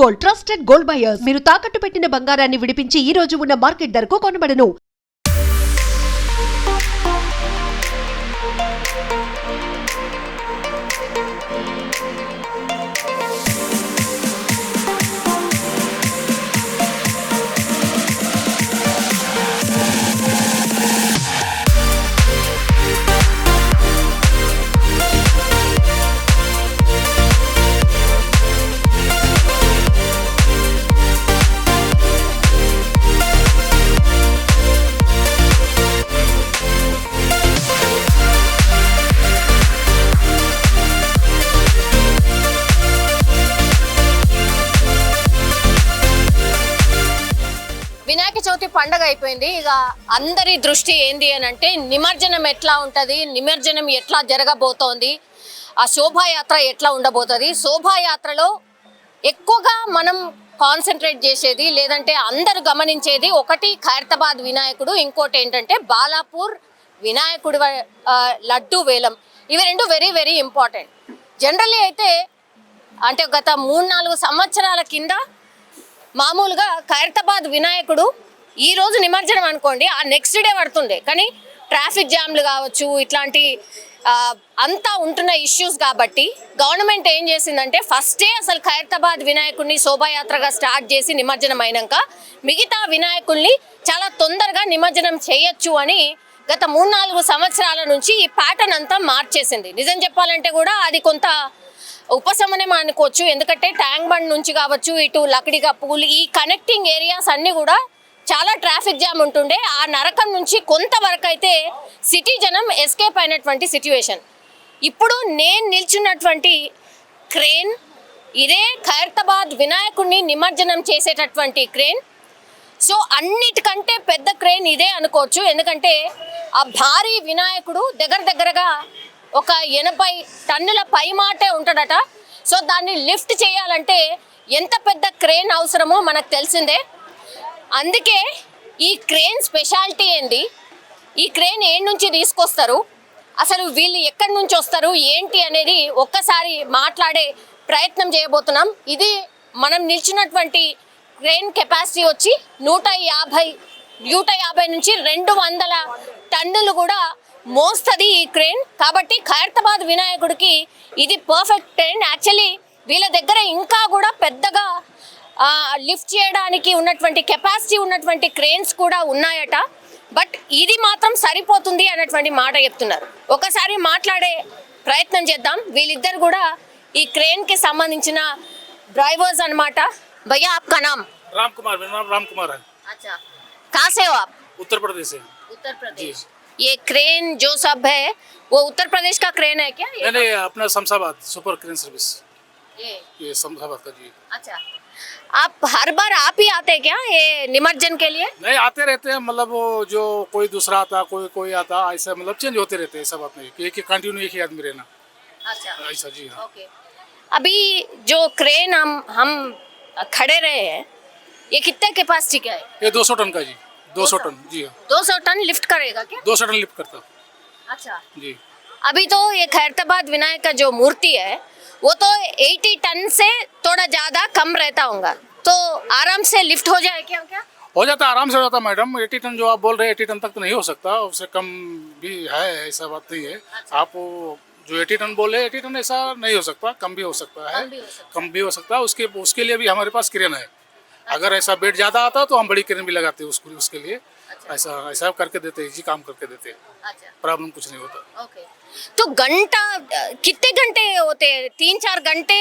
Gold, trusted gold buyers. మీరు తాకట్టు పెట్టిన బంగారాన్ని విడిపించి ఈ రోజు ఉన్న మార్కెట్ ధరకు కొనబడను. వినాయక చవితి పండగ అయిపోయింది. ఇక అందరి దృష్టి ఏంది అని అంటే నిమజ్జనం ఎట్లా ఉంటుంది, నిమజ్జనం ఎట్లా జరగబోతోంది, ఆ శోభాయాత్ర ఎట్లా ఉండబోతుంది. శోభాయాత్రలో ఎక్కువగా మనం కాన్సన్ట్రేట్ చేసేది లేదంటే అందరూ గమనించేది ఒకటి ఖైరతాబాద్ వినాయకుడు, ఇంకోటి ఏంటంటే బాలాపూర్ వినాయకుడు లడ్డు వేలం. ఇవి రెండు వెరీ వెరీ ఇంపార్టెంట్. జనరల్లీ అయితే అంటే గత 3-4 సంవత్సరాల కింద మామూలుగా ఖైరతాబాద్ వినాయకుడు ఈ రోజు నిమజ్జనం అనుకోండి, ఆ నెక్స్ట్ డే పడుతుండే. కానీ ట్రాఫిక్ జామ్లు కావచ్చు, ఇట్లాంటి అంతా ఉంటున్న ఇష్యూస్ కాబట్టి గవర్నమెంట్ ఏం చేసిందంటే ఫస్టే అసలు ఖైరతాబాద్ వినాయకుడిని శోభాయాత్రగా స్టార్ట్ చేసి నిమజ్జనం అయినాక మిగతా వినాయకుల్ని చాలా తొందరగా నిమజ్జనం చేయొచ్చు అని గత 3-4 సంవత్సరాల నుంచి ఈ ప్యాటర్న్ అంతా మార్చేసింది. నిజం చెప్పాలంటే కూడా అది కొంత ఉపశమనం అనుకోవచ్చు. ఎందుకంటే ట్యాంక్ బండ్ నుంచి కావచ్చు, ఇటు లకడిగా పూలు, ఈ కనెక్టింగ్ ఏరియాస్ అన్నీ కూడా చాలా ట్రాఫిక్ జామ్ ఉంటుండే. ఆ నరకం నుంచి కొంతవరకు అయితే సిటీ జనం ఎస్కేప్ అయినటువంటి సిచ్యువేషన్. ఇప్పుడు నేను నిల్చున్నటువంటి క్రేన్ ఇదే ఖైరతాబాద్ వినాయకుడిని నిమజ్జనం చేసేటటువంటి క్రేన్. సో అన్నిటికంటే పెద్ద క్రేన్ ఇదే అనుకోవచ్చు. ఎందుకంటే ఆ భారీ వినాయకుడు దగ్గరగా ఒక 80 టన్నుల పైమాటే ఉంటాడట. సో దాన్ని లిఫ్ట్ చేయాలంటే ఎంత పెద్ద క్రేన్ అవసరమో మనకు తెలిసిందే. అందుకే ఈ క్రేన్ స్పెషాలిటీ ఏంది, ఈ క్రేన్ ఏడు నుంచి తీసుకొస్తారు, అసలు వీళ్ళు ఎక్కడి నుంచి వస్తారు ఏంటి అనేది ఒక్కసారి మాట్లాడే ప్రయత్నం చేయబోతున్నాం. ఇది మనం నిల్చున్నటువంటి క్రేన్ కెపాసిటీ వచ్చి 150 నుంచి 200 టన్నులు కూడా మోస్తుంది ఈ క్రేన్. కాబట్టి ఖైరతాబాద్ వినాయకుడికి ఇది పర్ఫెక్ట్ క్రేన్. యాక్చువల్లీ వీళ్ళ దగ్గర ఇంకా కూడా పెద్దగా లిఫ్ట్ చేయడానికి ఉన్నటువంటి కెపాసిటీ ఉన్నటువంటి క్రేన్స్ కూడా ఉన్నాయట. బట్ ఇది మాత్రం సరిపోతుంది అన్నటువంటి మాట చెప్తున్నారు. ఒకసారి మాట్లాడే ప్రయత్నం చేద్దాం. వీళ్ళిద్దరు కూడా ఈ క్రేన్ కి సంబంధించిన డ్రైవర్స్ అన్నమాట. भैया आपका नाम? राम कुमार, मेरा नाम राम कुमार है। अच्छा, कहाँ से हो आप? उत्तर प्रदेश से। उत्तर प्रदेश। ये क्रेन जो सब है वो उत्तर प्रदेश का क्रेन है क्या? नहीं, अपना शमशाबाद सुपर क्रेन सर्विस, ये शमशाबाद का जी। अच्छा, आप हर बार आप ही आते हैं क्या ये निमज्जन के लिए? नहीं, आते रहते हैं, मतलब वो जो कोई दूसरा आता, कोई आता, ऐसा मतलब चेंज होते रहते हैं। ऐसा बात नहीं कि एक ही कंटिन्यू एक ही आदमी रहना। अच्छा, ऐसा जी हाँ। ओके। अभी जो क्रेन हम खड़े रहे हैं, ये कितने कैपेसिटी का है? ये 200 टन का जी। 200 टन जी हाँ। 200 टन लिफ्ट करेगा क्या? 200 टन लिफ्ट करता अच्छा जी। अभी तो ये खैरताबाद विनायक का जो मूर्ति है वो तो 80 टन से थोड़ा ज्यादा कम रहता होगा, तो आराम से लिफ्ट हो जाए क्या? हो जाता, आराम से हो जाता मैडम। 80 टन जो आप बोल रहे हैं 80 टन तक तो नहीं हो सकता, उससे कम भी है, ऐसा बात नहीं है। आप जो 80 टन बोले 80 टन ऐसा नहीं हो सकता, कम भी हो सकता है, कम भी हो सकता है। उसके लिए भी हमारे पास क्रेन है। अगर ऐसा वेट ज़्यादा आता तो हम बड़ी क्रेन भी लगाते हैं उसके लिए। ऐसा करके देते हैं जी, काम करके देते हैं। प्रॉब्लम कुछ नहीं होता। ओके, तो घंटा कितने घंटे होते हैं? 3-4 घंटे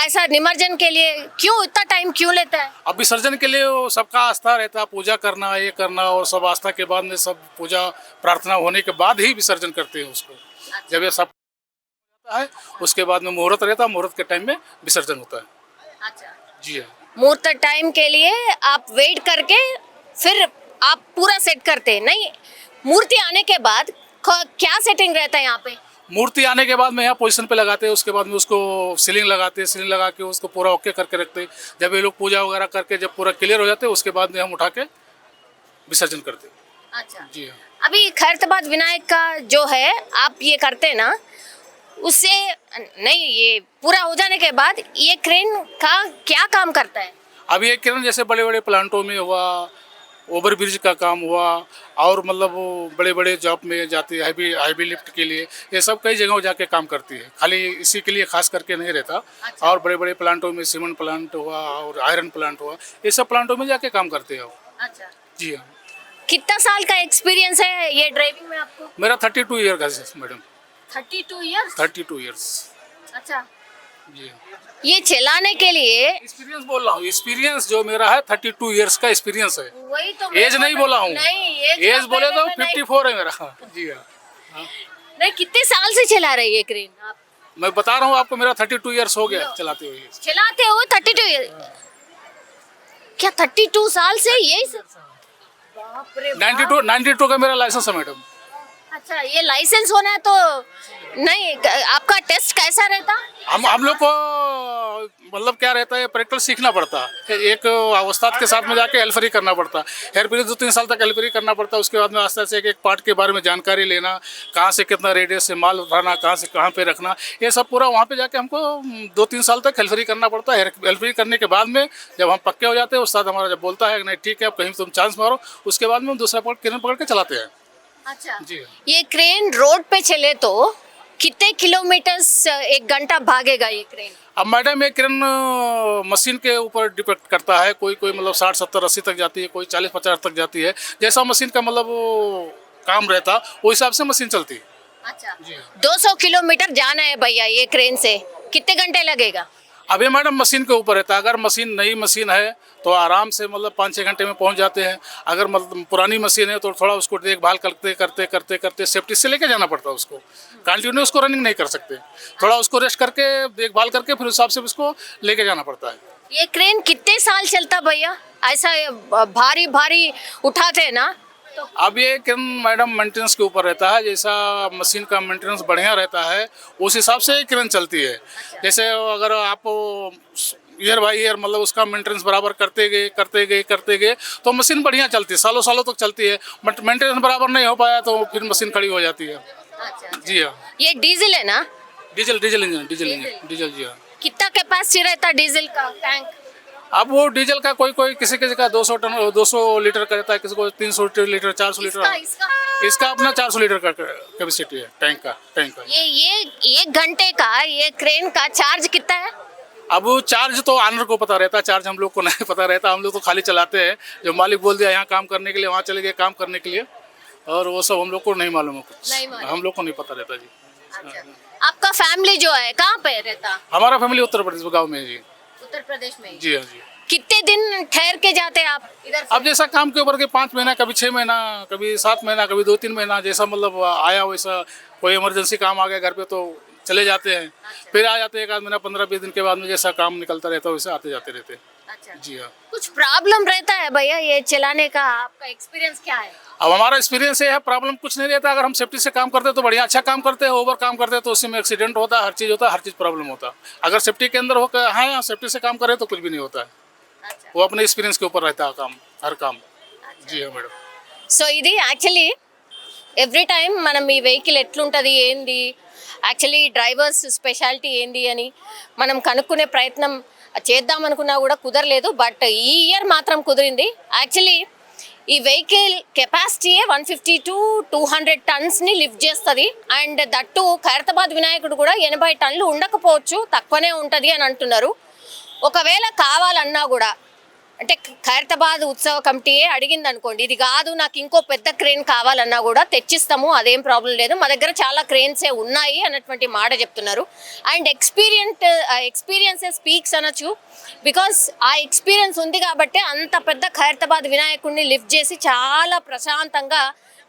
ऐसा निमज्जन के लिए क्यों इतना टाइम क्यों लेता है? अब विसर्जन के लिए वो सबका आस्था रहता है, पूजा करना, ये करना, और सब आस्था के बाद में सब पूजा प्रार्थना होने के बाद ही विसर्जन करते हैं उसको। जब ये सब होता है उसके बाद में मुहूर्त रहता है, मुहूर्त के टाइम में विसर्जन होता है। अच्छा जी हाँ। मुहूर्त टाइम के लिए आप वेट करके फिर आप पूरा सेट करते हैं? नहीं, मूर्ति आने के बाद क्या सेटिंग रहता है यहाँ पे? मूर्ति आने के बाद में यहाँ पोजीशन पे लगाते हैं, उसके बाद में उसको सीलिंग लगाते हैं, सीलिंग लगा के उसको पूरा ओके करके रखते हैं। जब ये लोग पूजा वगैरह करके जब पूरा क्लियर हो जाते हैं उसके बाद में हम उठा के विसर्जन करते हैं। अच्छा जी हाँ। अभी खैरताबाद विनायक का जो है आप ये करते हैं ना, उससे नहीं, ये पूरा हो जाने के बाद ये क्रेन का क्या काम करता है? अब ये किरण जैसे बड़े बड़े प्लांटों में हुआ, ओवर ब्रिज का काम हुआ, और मतलब वो बड़े बड़े जॉब में जाती है, हैवी लिफ्ट के लिए, ये सब कई जगहों जाके काम करती है, खाली इसी के लिए खास करके नहीं रहता। और बड़े बड़े प्लांटों में सीमेंट प्लांट हुआ और आयरन प्लांट हुआ, ये सब प्लांटों में जाके काम करते हैं वो। अच्छा, जी हाँ। कितना साल का एक्सपीरियंस है ये ड्राइविंग में आपको? मेरा 32 ईयर का है मैडम। 32 इयर्स? 32 ईयर्स। अच्छा, जी हाँ। ये चलाने के लिए एक्सपीरियंस बोल रहा हूँ, एक्सपीरियंस जो मेरा है 32 ईयर्स का एक्सपीरियंस है। वही तो एज नहीं बोला हूँ, नहीं, एज बोले तो नहीं, 54 है मेरा। जी हाँ। नहीं, कितने साल से चला रही है क्रेन आप? मैं बता रहा हूँ आपको, मेरा 32 ईयर्स हो गया चलाते हुए। चलाते हो 32 ईयर? क्या 32 साल से यही बाप रे बाप। 92 का मेरा लाइसेंस है मैडम। अच्छा, ये लाइसेंस होना है तो नहीं, आपका टेस्ट कैसा रहता? हम लोग को मतलब क्या रहता है, प्रैक्टिकल सीखना पड़ता है, एक उस्ताद के साथ में जाके हेल्परी करना पड़ता है। हेल्परी 2-3 साल तक हेल्परी करना पड़ता है। उसके बाद में आस्ते आस्ते एक पार्ट के बारे में जानकारी लेना, कहाँ से कितना रेडियस से माल उठाना, कहाँ से कहाँ पे रखना, ये सब पूरा वहाँ पे जाके हमको 2-3 साल तक हेल्परी करना पड़ता है। हेल्परी करने के बाद में जब हम पक्के हो जाते हैं, उस्ताद हमारा जब बोलता है नहीं ठीक है अब कहीं तुम चांस मारो, उसके बाद में हम दूसरा क्रेन पकड़ के चलाते हैं। अच्छा जी, ये क्रेन रोड पे चले तो कितने किलोमीटर एक घंटा भागेगा ये क्रेन? अब मैडम ये क्रेन मशीन के ऊपर डिपेंड करता है। कोई मतलब 60, 70, 80 तक जाती है, कोई 40, 50 तक जाती है। जैसा मशीन का मतलब वो काम रहता वो हिसाब से मशीन चलती है। अच्छा, जी। 200 किलोमीटर जाना है भैया ये क्रेन से, कितने घंटे लगेगा? अब ये मैडम मशीन के ऊपर रहता है। अगर मशीन नई मशीन है तो आराम से मतलब 5-6 घंटे में पहुंच जाते हैं। अगर मतलब पुरानी मशीन है तो थोड़ा उसको देखभाल करते सेफ्टी से लेके जाना पड़ता है। उसको कंटिन्यू उसको रनिंग नहीं कर सकते, थोड़ा उसको रेस्ट करके देखभाल करके फिर उस हिसाब से उसको लेके जाना पड़ता है। ये क्रेन कितने साल चलता भैया? ऐसा भारी भारी उठाते हैं ना तो? अब ये क्रेन मैडम मेंटेनेंस के ऊपर रहता है। जैसा मशीन का मेंटेनेंस बढ़िया रहता है उस हिसाब से ये क्रेन चलती है। जैसे अगर आप ईयर बाई ईयर मतलब उसका मेंटेनेंस बराबर करते गए तो मशीन बढ़िया चलती है, सालों तक चलती है। बट मेंटेनेंस बराबर नहीं हो पाया तो फिर मशीन खड़ी हो जाती है। अच्छा, जी हाँ। ये डीजल है ना? डीजल इंजन जी हाँ। कितना कैपेसिटी रहता है डीजल का टैंक? अब वो डीजल का कोई किसी का 200 लीटर का रहता है, किसी को 300 लीटर 400 लीटर। इसका अपना 400 लीटर का कैपेसिटी है टैंक का। ये 1 घंटे का ये क्रेन का चार्ज कितना है? अब वो चार्ज तो ऑनर को पता रहता है, चार्ज हम लोग को नहीं पता रहता। हम लोग तो खाली चलाते हैं। जो मालिक बोल दिया यहाँ काम करने के लिए, वहाँ चले गए काम करने के लिए, और वो सब हम लोग को नहीं मालूम है कुछ, हम लोग को नहीं पता रहता जी। अच्छा, आपका फैमिली जो है कहाँ पे रहता? हमारा फैमिली उत्तर प्रदेश गाँव में है जी। उत्तर प्रदेश में? जी हाँ जी। कितने दिन ठहर के जाते हैं आप इधर से? अब जैसा काम के ऊपर के 5 महीना, कभी 6 महीना, कभी 7 महीना, कभी 2-3 महीना, जैसा मतलब आया वैसा। कोई इमरजेंसी काम आ गया घर पे तो चले जाते हैं, फिर आ जाते हैं 1 आध महीना 15-20 दिन के बाद में। जैसा काम निकलता रहता है वैसे आते जाते रहते हैं। अच्छा, जी हाँ। कुछ प्रॉब्लम रहता है भैया ये चलाने का? आपका एक्सपीरियंस क्या है? अब हमारा एक्सपीरियंस ये है, प्रॉब्लम कुछ नहीं रहता। अगर हम सेफ्टी से काम करते हैं तो बढ़िया अच्छा काम करते हैं। ओवर काम करते हैं तो उससे में एक्सीडेंट होता है, हर चीज़ होता है, हर चीज़ प्रॉब्लम होता है। अगर सेफ्टी के अंदर होकर हाँ सेफ्टी से काम करें तो कुछ भी नहीं होता है। अच्छा, वो अपने एक्सपीरियंस के ऊपर रहता है काम, हर काम। जी हाँ मैडम। సో ఇది యాక్చువల్లీ ఎవ్రీ టైం మనం ఈ వెహికల్ ఎట్లుంటుంది ఏంది, యాక్చువల్లీ డ్రైవర్స్ స్పెషాలిటీ ఏంది అని మనం కనుక్కునే ప్రయత్నం చేద్దామనుకున్నా కూడా కుదరలేదు. బట్ ఈ ఇయర్ మాత్రం కుదిరింది. యాక్చువల్లీ ఈ వెహికల్ కెపాసిటీ 150 to 200 టన్స్ని లిఫ్ట్ చేస్తుంది. అండ్ దట్టు ఖైరతాబాద్ వినాయకుడు కూడా 80 టన్నులు ఉండకపోవచ్చు, తక్కువనే ఉంటుంది అని అంటున్నారు. ఒకవేళ కావాలన్నా కూడా అంటే ఖైరతాబాద్ ఉత్సవ కమిటీయే అడిగింది అనుకోండి, ఇది కాదు నాకు ఇంకో పెద్ద క్రేన్ కావాలన్నా కూడా తెచ్చిస్తాము, అదేం ప్రాబ్లం లేదు, మా దగ్గర చాలా క్రేన్సే ఉన్నాయి అన్నటువంటి మాట చెప్తున్నారు. అండ్ ఎక్స్పీరియన్సే స్పీక్స్ అనొచ్చు. బికాస్ ఆ ఎక్స్పీరియన్స్ ఉంది కాబట్టి అంత పెద్ద ఖైరతాబాద్ వినాయకుడిని లిఫ్ట్ చేసి చాలా ప్రశాంతంగా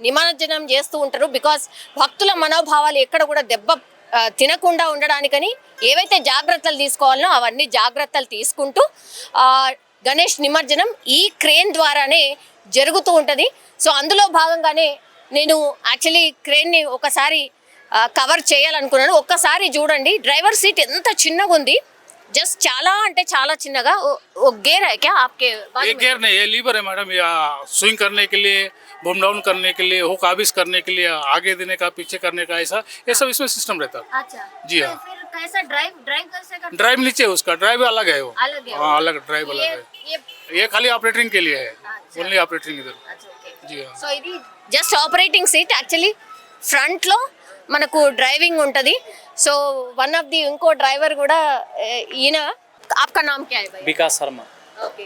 నిమజ్జనం చేస్తూ ఉంటారు. బికాస్ భక్తుల మనోభావాలు ఎక్కడ కూడా దెబ్బ తినకుండా ఉండడానికని ఏవైతే జాగ్రత్తలు తీసుకోవాలనో అవన్నీ జాగ్రత్తలు తీసుకుంటూ గణేష్ నిమజ్జనం ఈ క్రేన్ ద్వారానే జరుగుతూ ఉంటుంది. సో అందులో భాగంగానే నేను యాక్చువల్లీ క్రేన్ని ఒకసారి కవర్ చేయాలనుకున్నాను. ఒక్కసారి చూడండి, డ్రైవర్ సీట్ ఎంత చిన్నగా ఉంది, जस्ट చాలా అంటే చాలా చిన్నగా वो गेयर है क्या आपके बाजू ये में? गियर नहीं, ये लीवर है मैडम। या स्विंग करने के लिए, बम डाउन करने के लिए, हुक आबिस करने के लिए, आगे देने का, पीछे करने का, ऐसा ये सब इसमें सिस्टम रहता है। अच्छा जी तो हाँ। फिर कैसा ड्राइव कैसे करते ड्राइव नीचे है उसका, ड्राइव अलग है वो। अलग है हाँ अलग, ड्राइव अलग है। ये ये खाली ऑपरेटिंग के लिए है, अच्छा। ओनली ऑपरेटिंग इधर। अच्छा ఓకే जी हाँ। సో ఇది just operating seat actually front లో మనకు డ్రైవింగ్ ఉంటది సో వన్ ఆఫ్ ది ఇంకో డ్రైవర్ కూడా ఈయన आपका नाम क्या है भाई विकास शर्मा। ओके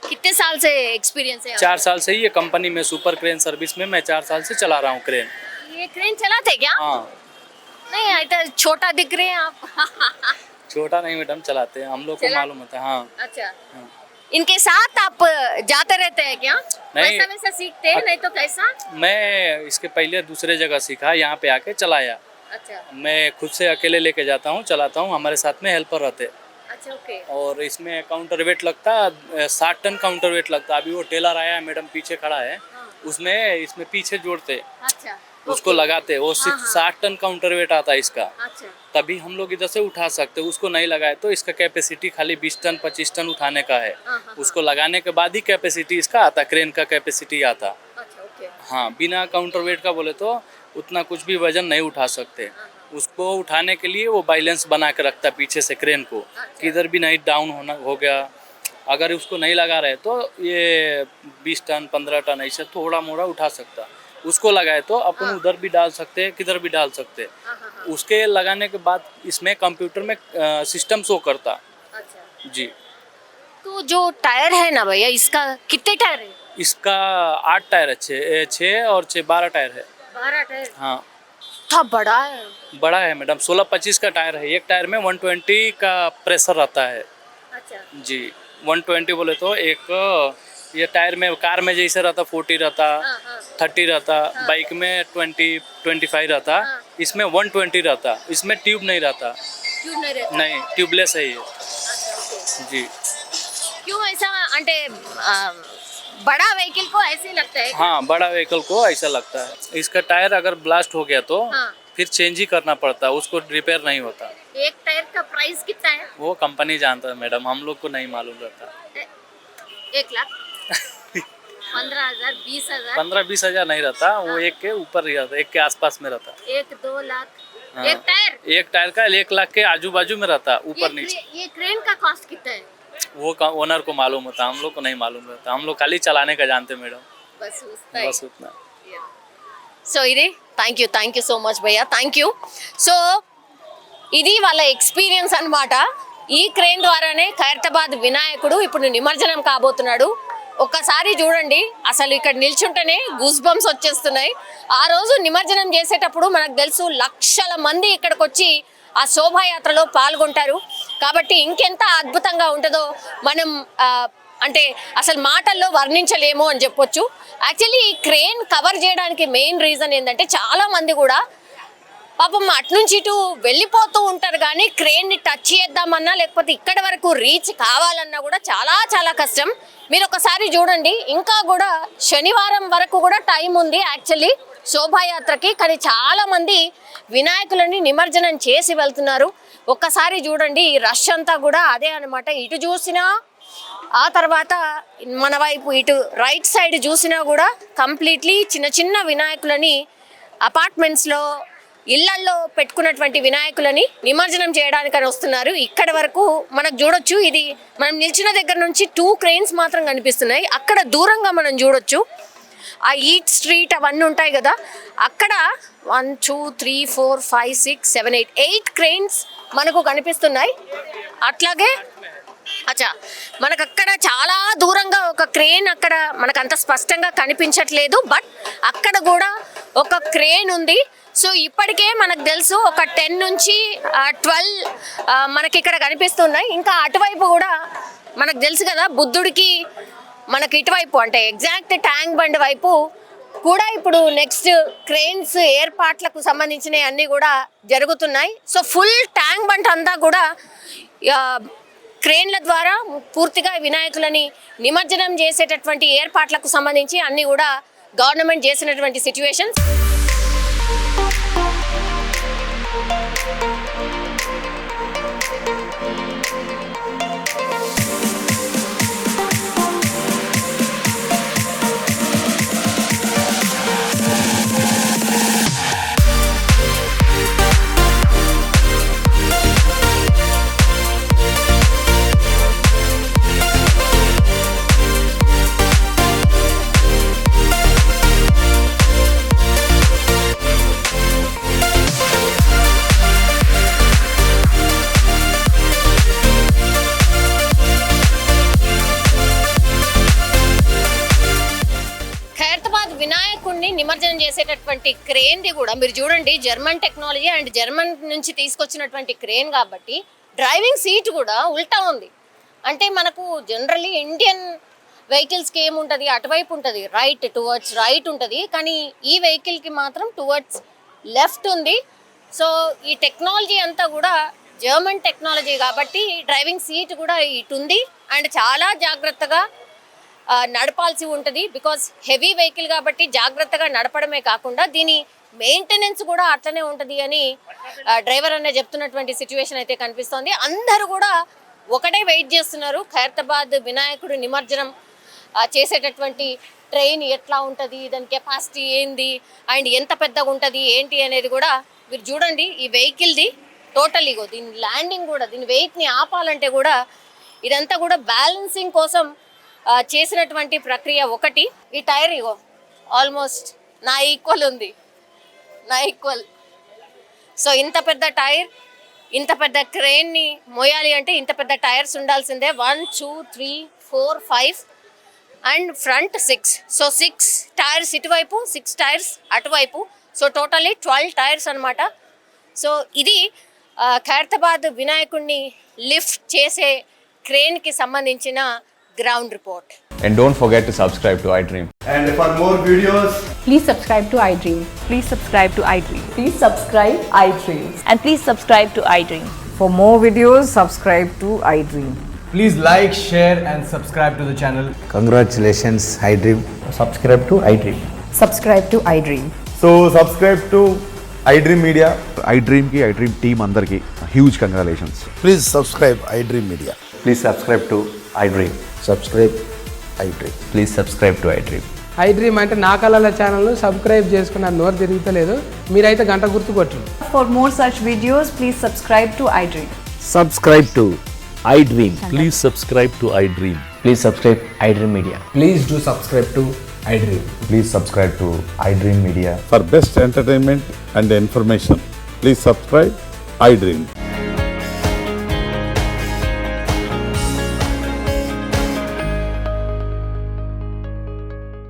कितने साल से एक्सपीरियंस है 4 साल से ही ये कंपनी में सुपर क्रेन सर्विस में मैं 4 साल से चला रहा हूँ क्रेन। ये क्रेन चलाते क्या हाँ नहीं इतना छोटा दिख रहे हैं आप छोटा नहीं मैडम, चलाते हैं, हम लोग को चला- मालूम होता है। हाँ अच्छा हाँ। इनके साथ आप जाते रहते हैं क्या नहीं। वैसा वैसा सीखते हैं नहीं तो कैसा मैं इसके पहले दूसरे जगह सीखा, यहाँ पे आके चलाया। अच्छा मैं खुद से अकेले लेके जाता हूँ, चलाता हूँ, हमारे साथ में हेल्पर रहते। अच्छा ओके और इसमें काउंटर वेट लगता 60 टन काउंटर वेट लगता। अभी वो टेलर आया है मैडम पीछे खड़ा है, उसमें इसमें पीछे जोड़ते अच्छा उसको लगाते, वो सिर्फ 60 टन काउंटर वेट आता है इसका, अच्छा तभी हम लोग इधर से उठा सकते। उसको नहीं लगाए तो इसका कैपेसिटी खाली 20 टन 25 टन उठाने का है। हाँ, हाँ, उसको लगाने के बाद ही कैपेसिटी इसका आता, क्रेन का कैपेसिटी आता। अच्छा ओके हाँ बिना काउंटर वेट का बोले तो उतना कुछ भी वजन नहीं उठा सकते। उसको उठाने के लिए वो बैलेंस बना के रखता पीछे से क्रेन को, किधर भी नहीं डाउन होना हो गया। अगर उसको नहीं लगा रहे तो ये 20 टन 15 टन ऐसे थोड़ा मोड़ा उठा सकता। उसको लगाए तो अपन उधर भी डाल सकते, किधर भी डाल सकते। उसके लगाने के बाद इसमें कंप्यूटर में सिस्टम शो करता। अच्छा जी तो जो टायर है ना भैया इसका कितने टायर है इसका 8 टायर है, 6 और 6 12 टायर है। 12 टायर हाँ था बड़ा है बड़ा है मैडम, 16-25 का टायर है। एक टायर में 120 का प्रेशर रहता है। अच्छा जी 120 बोले तो एक ये टायर में कार में जैसे रहता 40 रहता, हाँ हाँ 30 रहता, बाइक में 20-25 रहता, हाँ। इसमें 120 रहता। इसमें ट्यूब नहीं रहता, क्यों नहीं रहता नहीं ट्यूबलेस है ये। अच्छा ओके जी क्यों ऐसा अंटे बड़ा व्हीकल को ऐसे लगता है हाँ बड़ा व्हीकल को ऐसा लगता है। इसका टायर अगर ब्लास्ट हो गया तो हाँ। फिर चेंज ही करना पड़ता, उसको रिपेयर नहीं होता। एक टायर का प्राइस कितना है वो कंपनी जानता है मैडम, हम लोग को नहीं मालूम रहता। 1 लाख 15,000 20,000 15-20 हजार नहीं रहता, वो एक के ऊपर ही रहता, एक के आसपास में रहता। 1-2 लाख हाँ। एक टायर एक टायर का 1 लाख के आजू बाजू में रहता, ऊपर नीचे। ये क्रेन का कॉस्ट कितना है वो ओनर को मालूम होता, हम लोग को नहीं मालूम रहता। हम लोग खाली चलाने का जानते मैडम, बस उतना बस उतना। సో ఇది థ్యాంక్ యూ సో మచ్ భయ్యా థ్యాంక్ యూ సో ఇది వాళ్ళ ఎక్స్పీరియన్స్ అన్నమాట ఈ క్రేన్ ద్వారానే ఖైరతాబాద్ వినాయకుడు ఇప్పుడు నిమజ్జనం కాబోతున్నాడు ఒక్కసారి చూడండి అసలు ఇక్కడ నిల్చుంటేనే గూస్ బంప్స్ వచ్చేస్తున్నాయి ఆ రోజు నిమజ్జనం చేసేటప్పుడు మనకు తెలుసు లక్షల మంది ఇక్కడికి వచ్చి ఆ శోభాయాత్రలో పాల్గొంటారు కాబట్టి ఇంకెంత అద్భుతంగా ఉంటుందో మనం అంటే అసలు మాటల్లో వర్ణించలేము అని చెప్పొచ్చు యాక్చువల్లీ ఈ క్రేన్ కవర్ చేయడానికి మెయిన్ రీజన్ ఏంటంటే చాలా మంది కూడా పాపం అటు నుంచి ఇటు వెళ్ళిపోతూ ఉంటారు కానీ క్రేన్ని టచ్ చేద్దామన్నా లేకపోతే ఇక్కడ వరకు రీచ్ కావాలన్నా కూడా చాలా చాలా కష్టం మీరు ఒకసారి చూడండి ఇంకా కూడా శనివారం వరకు కూడా టైం ఉంది యాక్చువల్లీ శోభాయాత్రకి కానీ చాలా మంది వినాయకులని నిమజ్జనం చేసి వెళ్తున్నారు ఒక్కసారి చూడండి ఈ రష్ అంతా కూడా అదే అన్నమాట ఇటు చూసినా ఆ తర్వాత మన వైపు ఇటు రైట్ సైడ్ చూసినా కూడా కంప్లీట్లీ చిన్న చిన్న వినాయకులని అపార్ట్మెంట్స్లో ఇళ్లల్లో పెట్టుకున్నటువంటి వినాయకులని నిమజ్జనం చేయడానికని వస్తున్నారు ఇక్కడ వరకు మనకు చూడొచ్చు ఇది మనం నిల్చిన దగ్గర నుంచి 2 క్రెయిన్స్ మాత్రం కనిపిస్తున్నాయి అక్కడ దూరంగా మనం చూడొచ్చు ఆ ఈట్ స్ట్రీట్ అవన్నీ ఉంటాయి కదా అక్కడ 1 2 3 4 5 6 7 8 క్రెయిన్స్ మనకు కనిపిస్తున్నాయి అట్లాగే అచ్చా మనకు అక్కడ చాలా దూరంగా ఒక క్రేన్ అక్కడ మనకు అంత స్పష్టంగా కనిపించట్లేదు బట్ అక్కడ కూడా ఒక క్రేన్ ఉంది సో ఇప్పటికే మనకు తెలుసు ఒక 10 నుంచి 12 మనకి ఇక్కడ కనిపిస్తున్నాయి ఇంకా అటువైపు కూడా మనకు తెలుసు కదా బుద్ధుడికి మనకి ఇటువైపు అంటే ఎగ్జాక్ట్ ట్యాంక్ బండ్ వైపు కూడా ఇప్పుడు నెక్స్ట్ క్రేన్స్ ఏర్పాట్లకు సంబంధించినవి అన్నీ కూడా జరుగుతున్నాయి సో ఫుల్ ట్యాంక్ బండ్ అంతా కూడా క్రేన్ల ద్వారా పూర్తిగా వినాయకులని నిమజ్జనం చేసేటటువంటి ఏర్పాట్లకు సంబంధించి అన్నీ కూడా గవర్నమెంట్ చేసినటువంటి సిచ్యువేషన్స్ నిమజ్జనం చేసేటటువంటి క్రేన్ది కూడా మీరు చూడండి, జర్మన్ టెక్నాలజీ అండ్ జర్మన్ నుంచి తీసుకొచ్చినటువంటి క్రేన్ కాబట్టి డ్రైవింగ్ సీట్ కూడా ఉల్టా ఉంది. అంటే మనకు జనరల్లీ ఇండియన్ వెహికల్స్కి ఏముంటుంది, అటువైపు ఉంటుంది, రైట్ టువర్డ్స్ రైట్ ఉంటుంది, కానీ ఈ వెహికల్కి మాత్రం టువర్డ్స్ లెఫ్ట్ ఉంది. సో ఈ టెక్నాలజీ అంతా కూడా జర్మన్ టెక్నాలజీ కాబట్టి డ్రైవింగ్ సీట్ కూడా ఇటు ఉంది అండ్ చాలా జాగ్రత్తగా నడపాల్సి ఉంటుంది. బికాజ్ హెవీ వెహికల్ కాబట్టి జాగ్రత్తగా నడపడమే కాకుండా దీని మెయింటెనెన్స్ కూడా అట్లనే ఉంటుంది అని డ్రైవర్ అనే చెప్తున్నటువంటి సిచ్యువేషన్ అయితే కనిపిస్తోంది. అందరూ కూడా ఒకటే వెయిట్ చేస్తున్నారు. ఖైరతాబాద్ వినాయకుడు నిమజ్జనం చేసేటటువంటి ట్రైన్ ఎట్లా ఉంటుంది, దాని కెపాసిటీ ఏంది అండ్ ఎంత పెద్దగా ఉంటుంది ఏంటి అనేది కూడా మీరు చూడండి. ఈ వెహికల్ది టోటల్ ఇగో దీని ల్యాండింగ్ కూడా, దీని వెయిట్ని ఆపాలంటే కూడా ఇదంతా కూడా బ్యాలెన్సింగ్ కోసం చేసినటువంటి ప్రక్రియ ఒకటి. ఈ టైర్ ఇగో ఆల్మోస్ట్ నా ఈక్వల్ ఉంది, నా ఈక్వల్. సో ఇంత పెద్ద టైర్, ఇంత పెద్ద క్రేన్ని మోయాలి అంటే ఇంత పెద్ద టైర్స్ ఉండాల్సిందే. 1 2 3 4 5 అండ్ ఫ్రంట్ 6. సో 6 టైర్స్ ఇటువైపు, 6 టైర్స్ అటువైపు. సో టోటలీ 12 టైర్స్ అనమాట. సో ఇది ఖైరతాబాద్ వినాయకుడిని లిఫ్ట్ చేసే క్రేన్కి సంబంధించిన ground report. And don't forget to subscribe to iDream. And for more videos, Please subscribe to iDream. Please subscribe to iDream. Please subscribe iDream. And please subscribe to iDream. For more videos, subscribe to iDream. please like, share, and subscribe to the channel. Congratulations, iDream. Subscribe to iDream. Subscribe to iDream. So subscribe to iDream Media. iDream ki iDream team andarki huge congratulations. Please subscribe iDream Media. Please subscribe to iDream. Subscribe iDream. Please subscribe to iDream. iDream అంటే నా కళల ఛానల్ను subscribe చేసుకున్న నోరు తిరుగుతలేదు, మీరైతే గంట గుర్తు కొట్టండి. For more such videos, please subscribe to iDream. Subscribe to iDream. Please subscribe to iDream. Please subscribe iDream Media. Please do subscribe to iDream. Please subscribe to iDream Media. For best entertainment and information, please subscribe iDream.